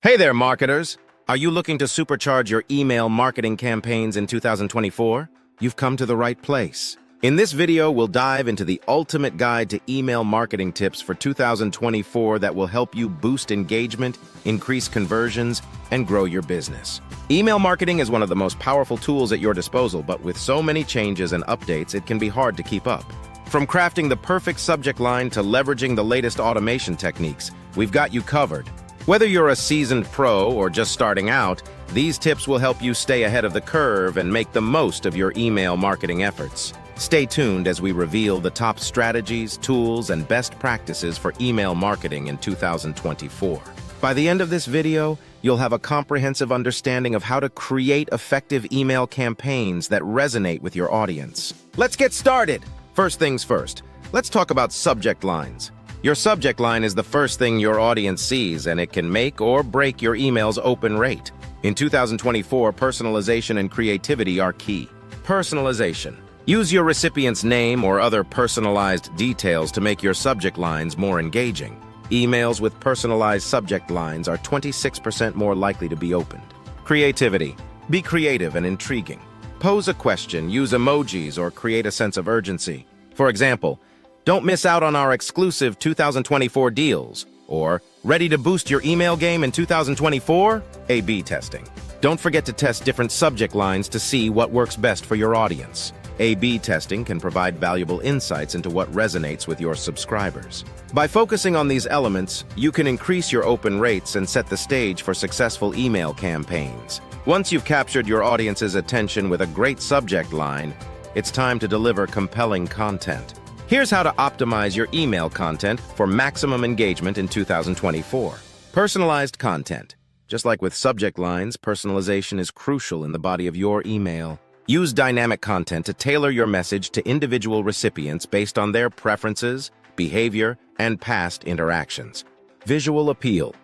Hey there, marketers! Are you looking to supercharge your email marketing campaigns in 2024? You've come to the right place. In this video, we'll dive into the ultimate guide to email marketing tips for 2024 that will help you boost engagement, increase conversions, and grow your business. Email marketing is one of the most powerful tools at your disposal, but with so many changes and updates, it can be hard to keep up. From crafting the perfect subject line to leveraging the latest automation techniques, we've got you covered. Whether you're a seasoned pro or just starting out, these tips will help you stay ahead of the curve and make the most of your email marketing efforts. Stay tuned as we reveal the top strategies, tools, and best practices for email marketing in 2024. By the end of this video, you'll have a comprehensive understanding of how to create effective email campaigns that resonate with your audience. Let's get started! First things first, let's talk about subject lines. Your subject line is the first thing your audience sees, and it can make or break your email's open rate. In 2024, personalization and creativity are key. Personalization. Use your recipient's name or other personalized details to make your subject lines more engaging. Emails with personalized subject lines are 26% more likely to be opened. Creativity. Be creative and intriguing. Pose a question, use emojis, or create a sense of urgency. For example, "Don't miss out on our exclusive 2024 deals," or "Ready to boost your email game in 2024? A/B testing. Don't forget to test different subject lines to see what works best for your audience. A/B testing can provide valuable insights into what resonates with your subscribers. By focusing on these elements, you can increase your open rates and set the stage for successful email campaigns. Once you've captured your audience's attention with a great subject line, it's time to deliver compelling content. Here's how to optimize your email content for maximum engagement in 2024. Personalized content. Just like with subject lines, personalization is crucial in the body of your email. Use dynamic content to tailor your message to individual recipients based on their preferences, behavior, and past interactions. Visual appeal.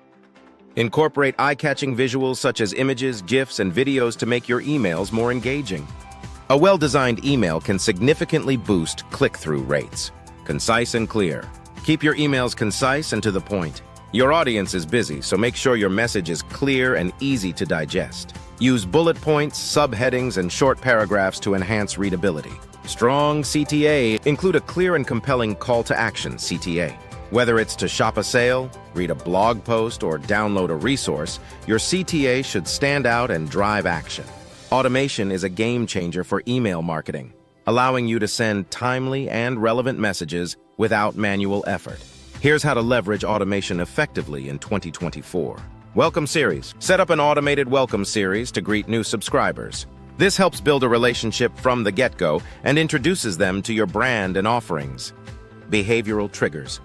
Incorporate eye-catching visuals such as images, GIFs, and videos to make your emails more engaging. A well-designed email can significantly boost click-through rates. Concise and clear. Keep your emails concise and to the point. Your audience is busy, so make sure your message is clear and easy to digest. Use bullet points, subheadings, and short paragraphs to enhance readability. Strong CTA. Include a clear and compelling call to action, CTA. Whether it's to shop a sale, read a blog post, or download a resource, your CTA should stand out and drive action. Automation is a game changer for email marketing, allowing you to send timely and relevant messages without manual effort. Here's how to leverage automation effectively in 2024. Welcome series. Set up an automated welcome series to greet new subscribers. This helps build a relationship from the get-go and introduces them to your brand and offerings. Behavioral triggers.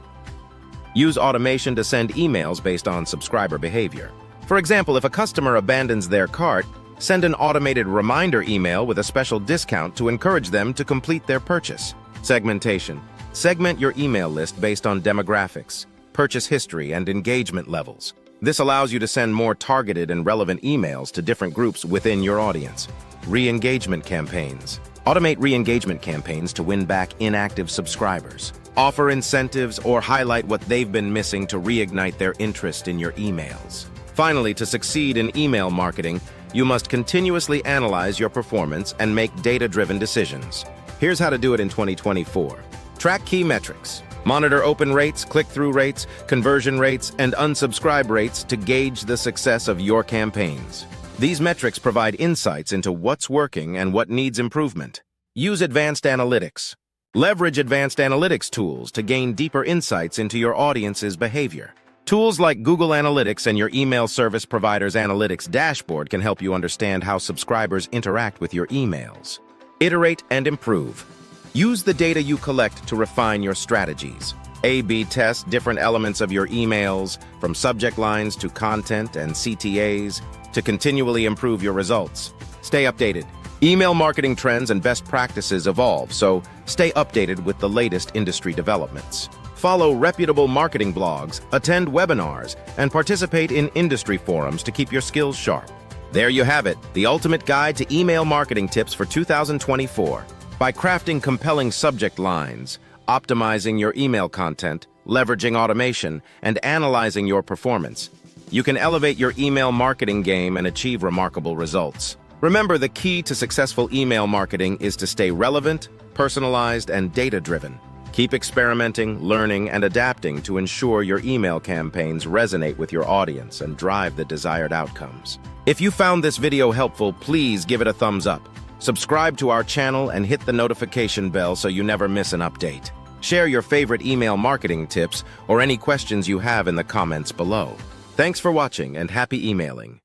Use automation to send emails based on subscriber behavior. For example, if a customer abandons their cart, send an automated reminder email with a special discount to encourage them to complete their purchase. Segmentation. Segment your email list based on demographics, purchase history, and engagement levels. This allows you to send more targeted and relevant emails to different groups within your audience. Re-engagement campaigns. Automate re-engagement campaigns to win back inactive subscribers. Offer incentives or highlight what they've been missing to reignite their interest in your emails. Finally, to succeed in email marketing, you must continuously analyze your performance and make data-driven decisions. Here's how to do it in 2024. Track key metrics. Monitor open rates, click-through rates, conversion rates, and unsubscribe rates to gauge the success of your campaigns. These metrics provide insights into what's working and what needs improvement. Use advanced analytics. Leverage advanced analytics tools to gain deeper insights into your audience's behavior. Tools like Google Analytics and your email service provider's analytics dashboard can help you understand how subscribers interact with your emails. Iterate and improve. Use the data you collect to refine your strategies. A/B test different elements of your emails, from subject lines to content and CTAs, to continually improve your results. Stay updated. Email marketing trends and best practices evolve, so stay updated with the latest industry developments. Follow reputable marketing blogs, attend webinars, and participate in industry forums to keep your skills sharp. There you have it, the ultimate guide to email marketing tips for 2024. By crafting compelling subject lines, optimizing your email content, leveraging automation, and analyzing your performance, you can elevate your email marketing game and achieve remarkable results. Remember, the key to successful email marketing is to stay relevant, personalized, and data-driven. Keep experimenting, learning, and adapting to ensure your email campaigns resonate with your audience and drive the desired outcomes. If you found this video helpful, please give it a thumbs up. Subscribe to our channel and hit the notification bell so you never miss an update. Share your favorite email marketing tips or any questions you have in the comments below. Thanks for watching and happy emailing.